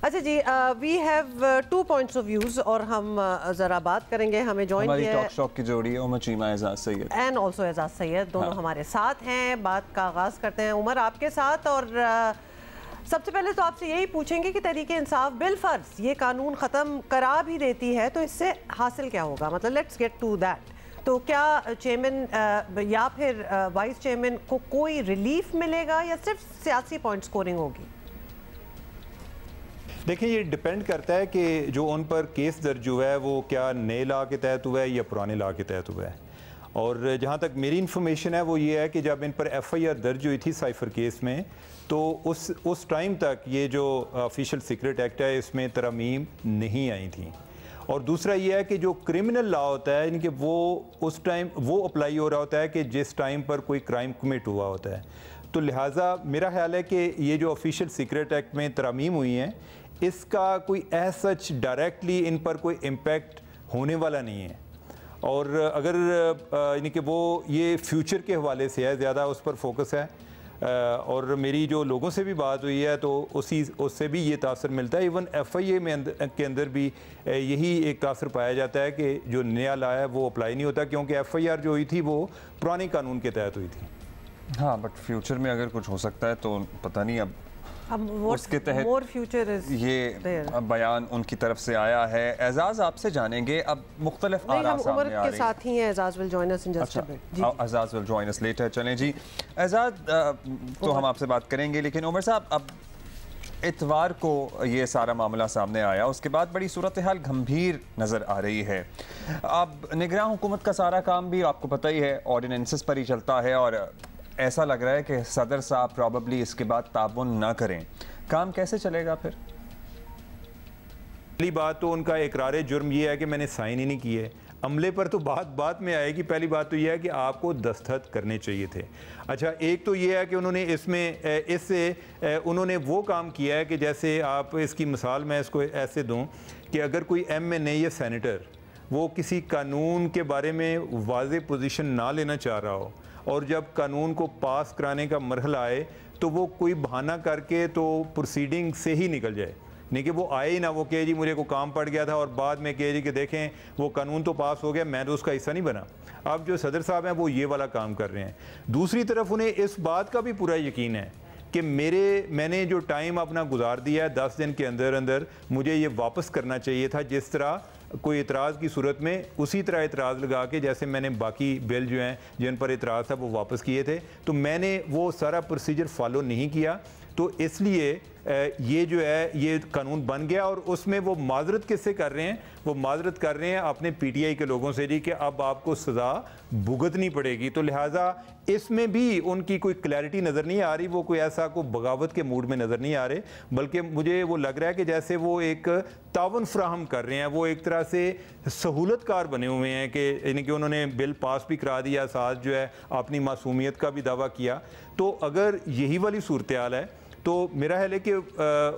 अच्छा जी, we have 2 points of views और हम ज़रा बात करेंगे। हमें ज्वाइन किया टॉक शॉक की जोड़ी उमर चीमा एजाज सैयद एंड ऑल्सो एजाज सैयद, दोनों हमारे साथ हैं। बात का आगाज़ करते हैं उमर आपके साथ, और सबसे पहले तो आपसे यही पूछेंगे कि तहरीक इंसाफ बिल फर्ज ये कानून ख़त्म करा भी देती है तो इससे हासिल क्या होगा, मतलब लेट्स गेट टू दैट। तो क्या चेयरमैन या फिर वाइस चेयरमैन को कोई रिलीफ मिलेगा या सिर्फ सियासी पॉइंट स्कोरिंग होगी? देखिए, ये डिपेंड करता है कि जो उन पर केस दर्ज हुआ है वो क्या नए लॉ के तहत हुआ है या पुराने लॉ के तहत हुआ है। और जहाँ तक मेरी इन्फॉर्मेशन है वो ये है कि जब इन पर FIR दर्ज हुई थी साइफर केस में, तो उस टाइम तक ये जो ऑफिशियल सीक्रेट एक्ट है इसमें तरमीम नहीं आई थी। और दूसरा ये है कि जो क्रिमिनल लॉ होता है इनके वो उस टाइम वो अप्लाई हो रहा होता है कि जिस टाइम पर कोई क्राइम कमिट हुआ होता है। तो लिहाजा मेरा ख्याल है कि ये जो ऑफिशियल सीक्रेट एक्ट में तरमीम हुई हैं इसका कोई एज सच डायरेक्टली इन पर कोई इम्पेक्ट होने वाला नहीं है। और अगर यानी कि वो ये फ्यूचर के हवाले से है, ज़्यादा उस पर फोकस है। और मेरी जो लोगों से भी बात हुई है तो उससे भी ये तासर मिलता है। इवन FIA के अंदर भी यही एक तासर पाया जाता है कि जो नया लॉ है वो अप्लाई नहीं होता, क्योंकि FIR जो हुई थी वो पुराने कानून के तहत हुई थी। हाँ, बट फ्यूचर में अगर कुछ हो सकता है तो पता नहीं अब उसके तहत ये बयान उनकी तरफ से आया है। एजाज आपसे जानेंगे अब मुख्तलिफ आरा सामने आ रही हैं। साथ ही हैं Ejaz will join us in just a bit. Ejaz will join us later. चलें जी एजाज, तो हम आपसे बात करेंगे, लेकिन उमर साहब अब इतवार को ये सारा मामला सामने आया, उसके बाद बड़ी सूरत हाल गंभीर नज़र आ रही है। अब निगरान हुकूमत का सारा काम भी आपको पता ही है ऑर्डिनेंसेस पर ही चलता है, और ऐसा लग रहा है कि सदर साहब प्रॉबली इसके बाद ताउन ना करें। काम कैसे चलेगा फिर? पहली बात तो उनका इकरार जुर्म ये है कि मैंने साइन ही नहीं किए। अमले पर तो बात में आएगी। पहली बात तो ये है कि आपको दस्तखत करने चाहिए थे। अच्छा, एक तो ये है कि उन्होंने इससे उन्होंने वो काम किया है कि जैसे आप इसकी मिसाल मैं इसको ऐसे दूं कि अगर कोई MNA या सेनेटर वो किसी कानून के बारे में वाज़ेह पोजीशन ना लेना चाह रहा हो और जब कानून को पास कराने का मरहला आए तो वो कोई बहाना करके तो प्रोसीडिंग से ही निकल जाए, नहीं कि वो आए ही ना, वो कहे जी मुझे को काम पड़ गया था और बाद में कहे जी कि देखें वो कानून तो पास हो गया, मैं तो उसका हिस्सा नहीं बना। अब जो सदर साहब हैं वो ये वाला काम कर रहे हैं। दूसरी तरफ उन्हें इस बात का भी पूरा यकीन है कि मैंने जो टाइम अपना गुजार दिया है 10 दिन के अंदर अंदर मुझे ये वापस करना चाहिए था। जिस तरह कोई इतराज़ की सूरत में उसी तरह इतराज़ लगा के जैसे मैंने बाकी बिल जो हैं जिन पर इतराज़ था वो वापस किए थे, तो मैंने वो सारा प्रोसीजर फॉलो नहीं किया, तो इसलिए ये जो है ये कानून बन गया। और उसमें वो माजरत किससे कर रहे हैं? वो माजरत कर रहे हैं अपने PTI के लोगों से जी कि अब आपको सज़ा भुगतनी पड़ेगी। तो लिहाजा इसमें भी उनकी कोई क्लैरिटी नज़र नहीं आ रही, वो कोई ऐसा कोई बगावत के मूड में नज़र नहीं आ रहे, बल्कि मुझे वो लग रहा है कि जैसे वो एक तावन फ्राहम कर रहे हैं, वो एक तरह से सहूलतकार बने हुए हैं कि यानी कि उन्होंने बिल पास भी करा दिया, साथ जो है अपनी मासूमियत का भी दावा किया। तो अगर यही वाली सूरत हाल है तो मेरा ख्याल है कि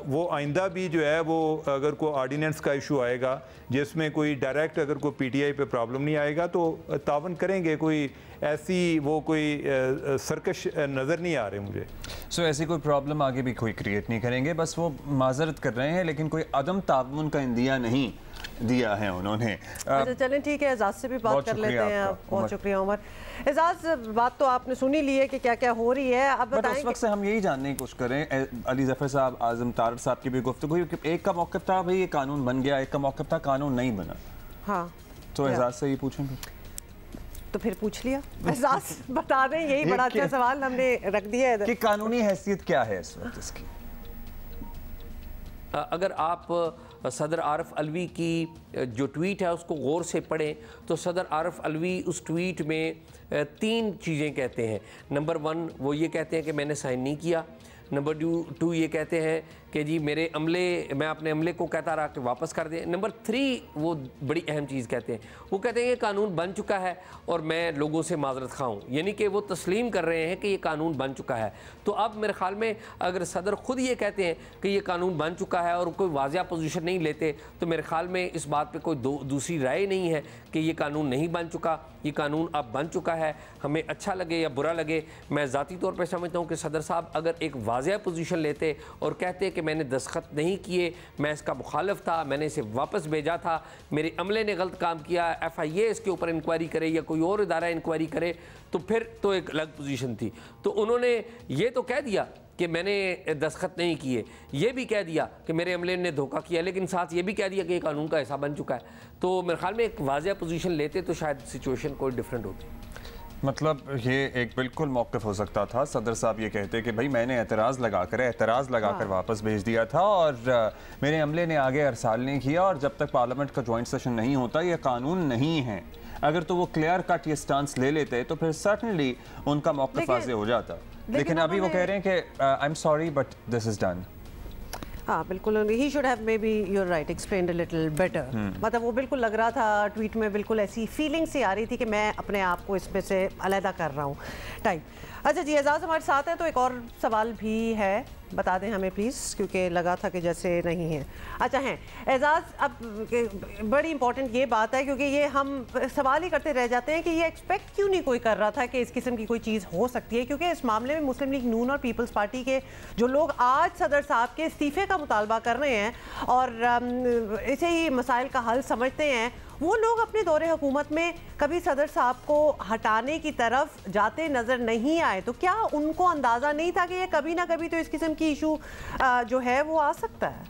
वो आइंदा भी जो है वो अगर कोई ऑर्डिनेंस का इशू आएगा जिसमें कोई डायरेक्ट अगर कोई PTI पे प्रॉब्लम नहीं आएगा तो तावन करेंगे। कोई ऐसी वो कोई सरकश नज़र नहीं आ रहे मुझे। सो ऐसी कोई प्रॉब्लम आगे भी कोई क्रिएट नहीं करेंगे, बस वो माजरत कर रहे हैं, लेकिन कोई अदम ताउन का इंदिया नहीं दिया है उन्होंने। अच्छा चलें ठीक है, एजाज से भी बात कर लेते हैं। बहुत शुक्रिया उमर। एजाज, बात तो आपने सुनी ली है कि क्या क्या हो रही है, अब बताएं। उस वक्त से हम यही जानने की कोशिश करें, अली ज़फ़र साहब, आज़म तारड़ साहब की भी गुफ्तगू, एक का मौक़िफ़ था भाई ये कानून बन गया, एक का मौक़िफ़ था कानून नहीं बना। हाँ, तो एजाज से ही पूछेंगे तो फिर पूछ लिया। एजाज बता दें, यही बड़ा अच्छा सवाल हमने रख दिया है कि कानूनी हैसियत क्या है इस वक्त इसकी। अगर आप सदर आरिफ अलवी की जो ट्वीट है उसको गौर से पढ़ें तो सदर आरिफ अलवी उस ट्वीट में 3 चीज़ें कहते हैं। नंबर 1 वो ये कहते हैं कि मैंने साइन नहीं किया। नंबर 2 ये कहते हैं कि जी मैं अपने अमले को कहता रहा कि वापस कर दें। नंबर 3 वो बड़ी अहम चीज़ कहते हैं, वो कहते हैं कि कानून बन चुका है और मैं लोगों से माजरत खाऊं, यानी कि वो तस्लीम कर रहे हैं कि ये कानून बन चुका है। तो अब मेरे ख्याल में अगर सदर खुद ये कहते हैं कि ये कानून बन चुका है और कोई वाज़िया पोजीशन नहीं लेते तो मेरे ख्याल में इस बात पे कोई दूसरी राय नहीं है कि ये कानून नहीं बन चुका, ये कानून अब बन चुका है। हमें अच्छा लगे या बुरा लगे, मैं ज़ाती तौर पर समझता हूँ कि सदर साहब अगर एक वाज़ेह पोजीशन लेते और कहते कि मैंने दस्तखत नहीं किए, मैं इसका मुखालिफ था, मैंने इसे वापस भेजा था, मेरे अमले ने गलत काम किया, FIA इसके ऊपर इंक्वायरी करे या कोई और इदारा इंक्वायरी करे, तो फिर तो एक अलग पोजीशन थी। तो उन्होंने ये तो कह दिया कि मैंने दस्तखत नहीं किए, ये भी कह दिया कि मेरे अमले ने धोखा किया, लेकिन साथ ये भी कह दिया कि ये कानून का हिस्सा बन चुका है। तो मेरे ख्याल में एक वाज़ेह पोजीशन लेते तो शायद सिचुएशन कोई डिफरेंट होती। मतलब ये एक बिल्कुल मौक़िफ़ हो सकता था, सदर साहब ये कहते कि भाई मैंने एतराज़ लगाकर वापस भेज दिया था और मेरे अमले ने आगे अरसाल नहीं किया, और जब तक पार्लियामेंट का जॉइंट सेशन नहीं होता ये कानून नहीं है। अगर तो वो क्लियर कट ये स्टांस ले लेते तो फिर सर्टनली उनका मौक़िफ़ वाज़ेह हो जाता, लेकिन अभी वो कह रहे हैं कि I am sorry but this is done. हाँ बिल्कुल, he should have maybe you're right explained a little better. मतलब वो बिल्कुल लग रहा था ट्वीट में, बिल्कुल ऐसी फीलिंग सी आ रही थी कि मैं अपने आप को इसमें से अलहदा कर रहा हूँ टाइप। अच्छा जी, एजाज़ हमारे साथ है, तो एक और सवाल भी है, बता दें हमें प्लीज़, क्योंकि लगा था कि जैसे नहीं है। अच्छा हैं एजाज़, अब बड़ी इंपॉर्टेंट ये बात है, क्योंकि ये हम सवाल ही करते रह जाते हैं कि ये एक्सपेक्ट क्यों नहीं कोई कर रहा था कि इस किस्म की कोई चीज़ हो सकती है, क्योंकि इस मामले में मुस्लिम लीग नून और पीपल्स पार्टी के जो लोग आज सदर साहब के इस्तीफ़े का मुतालबा कर रहे हैं और इसे ही मसाइल का हल समझते हैं, वो लोग अपने दौरे हुकूमत में कभी सदर साहब को हटाने की तरफ जाते नज़र नहीं आए। तो क्या उनको अंदाज़ा नहीं था कि ये कभी ना कभी तो इस किस्म की इशू जो है वो आ सकता है?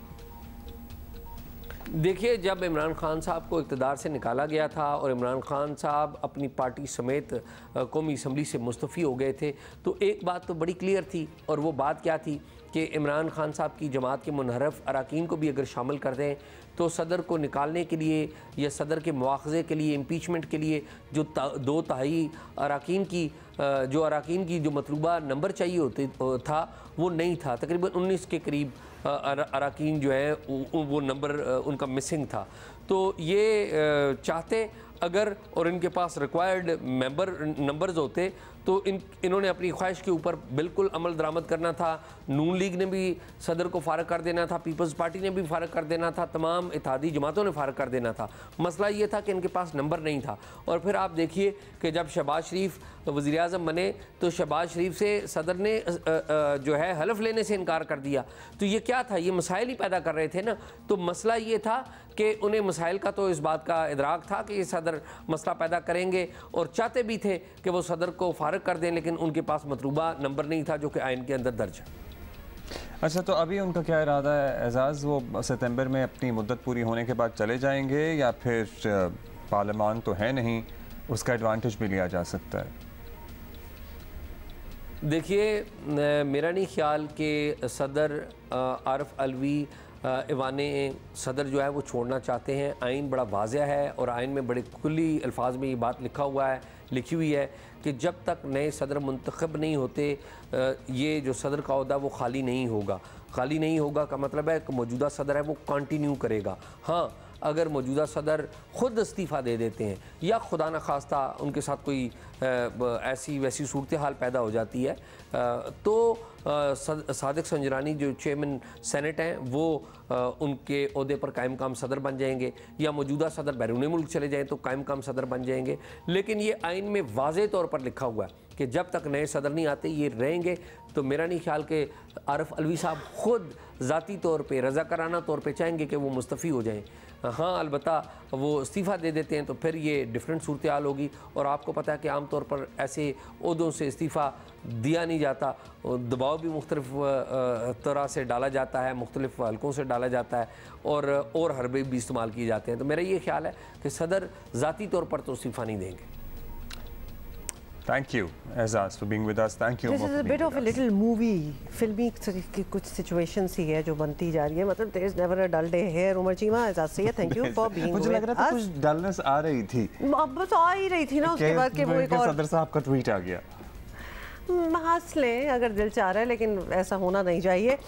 देखिए, जब इमरान खान साहब को इक़्तिदार से निकाला गया था और इमरान खान साहब अपनी पार्टी समेत कौमी असम्बली से मुस्तफ़ी हो गए थे, तो एक बात तो बड़ी क्लियर थी, और वो बात क्या थी कि इमरान खान साहब की जमात के मुनहरफ अराकीन को भी अगर शामिल कर दें तो सदर को निकालने के लिए या सदर के मुआख़ज़े के लिए, इम्पीचमेंट के लिए जो 2/3 अराकीन की जो मतलूबा नंबर चाहिए था वो नहीं था। तकरीबन 19 के करीब अराकीन जो है वो नंबर उनका मिसिंग था। तो ये चाहते अगर और इनके पास रिक्वायर्ड नंबर्स होते तो इन्होंने अपनी ख्वाहिश के ऊपर बिल्कुल अमल दरामद करना था। नून लीग ने भी सदर को फारग कर देना था, पीपल्स पार्टी ने भी फारग कर देना था, तमाम इत्तेहादी जमातों ने फारग कर देना था। मसला ये था कि इनके पास नंबर नहीं था। और फिर आप देखिए कि जब शहबाज शरीफ वज़ीर आज़म बने तो शहबाज शरीफ से सदर ने जो है हलफ लेने से इनकार कर दिया। तो ये क्या था, ये मसाइल ही पैदा कर रहे थे ना। तो मसला ये था कि उन्हें मसाइल का तो इस बात का इदराक था कि ये सदर मसला पैदा करेंगे और चाहते भी थे कि वो सदर को फारग कर दें, लेकिन उनके पास मतलूबा नंबर नहीं था जो कि आइन के अंदर दर्ज है। अच्छा, तो अभी उनका क्या इरादा है एजाज़? वो सितंबर में अपनी मुद्दत पूरी होने के बाद चले जाएंगे या फिर पार्लियामान तो है नहीं, उसका एडवांटेज भी लिया जा सकता है? देखिए, मेरा नहीं ख्याल कि सदर आरिफ अलवी ईवान सदर जो है वो छोड़ना चाहते हैं। आइन बड़ा वाज़ेह है और आइन में बड़े खुली अल्फाज में ये बात लिखी हुई है कि जब तक नए सदर मुंतखब नहीं होते ये जो सदर का ओहदा वो खाली नहीं होगा। खाली नहीं होगा का मतलब है कि मौजूदा सदर है वो कंटिन्यू करेगा। हाँ, अगर मौजूदा सदर ख़ुद इस्तीफ़ा दे देते हैं या खुदा न खास्ता उनके साथ कोई ऐसी वैसी सूरत हाल पैदा हो जाती है तो सादिक संजरानी जो चेयरमैन सेनेट हैं वो उनके ओहदे पर कायम काम सदर बन जाएंगे, या मौजूदा सदर बैरून मुल्क चले जाएँ तो कायम काम सदर बन जाएंगे। लेकिन ये आइन में वाज़ेह तौर पर लिखा हुआ है कि जब तक नए सदर नहीं आते ये रहेंगे। तो मेरा नहीं ख्याल कि आरिफ अलवी साहब ख़ुद ज़ाती तौर पे रज़ाकाराना तौर पे चाहेंगे कि वो मुस्तफ़ी हो जाएं। हाँ, अलबत्ता वो इस्तीफ़ा दे देते हैं तो फिर ये डिफरेंट सूरत हाल होगी। और आपको पता है कि आम तौर पर ऐसे ओहदों से इस्तीफ़ा दिया नहीं जाता, दबाव भी मुख्तलिफ तरह से डाला जाता है, मुख्तलिफ हलकों से डाला जाता है और हरबे भी इस्तेमाल किए जाते हैं। तो मेरा ये ख्याल है कि सदर ज़ाती तौर पर तो इस्तीफ़ा नहीं देंगे। Thank you, Azaz, for being with us. Thank you. This is a bit of a little movie, फिल्मी कुछ situations ही है जो बनती जा रही है। मतलब there is never a dull day here. Umar Cheema, Azaz Syed, thank you for being with us. मुझे लग रहा था कुछ डलनेस आ रही थी। अब बस आ ही रही थी ना, उसके बाद के वो एक और सदर साहब का ट्वीट आ गया। हंस लें अगर दिल चाह रहा है, लेकिन ऐसा होना नहीं चाहिए।